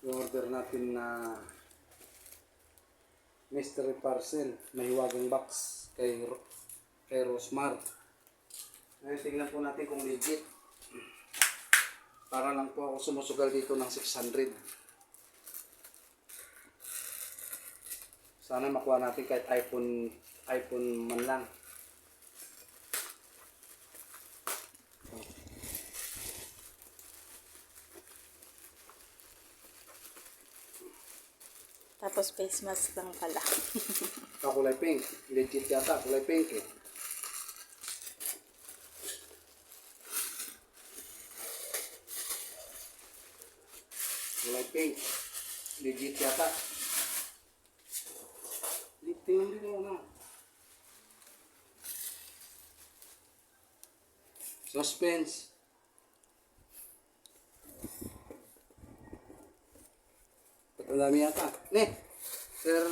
Yung order natin na mystery parcel, may hiwagang box kay Rosmar. Ngayon tingnan po natin kung legit. Para lang po ako sumusugal dito ng 600. Sana makuha natin kahit iPhone man lang. Tapos face mask lang pala. Kulay pink. Legit yata. Kulay pink eh. Kulay pink. Legit yata. Tingnan dito na. Suspense. Ang dami yata. Sir...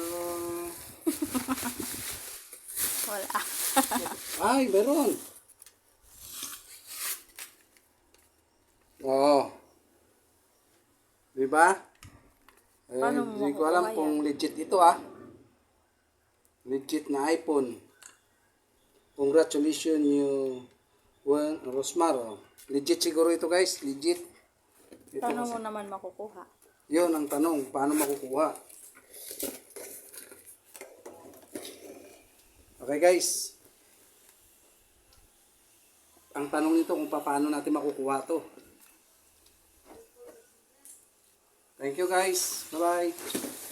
Wala. Ay, meron. Oo. Diba? Hindi ko alam kung legit ito Legit na iPhone. Congratulations you Rosmar. Legit siguro ito guys. Legit. Paano mo naman makukuha? Yun ang tanong. Paano makukuha? Okay guys. Ang tanong nito kung paano natin makukuha to. Thank you guys. Bye-bye.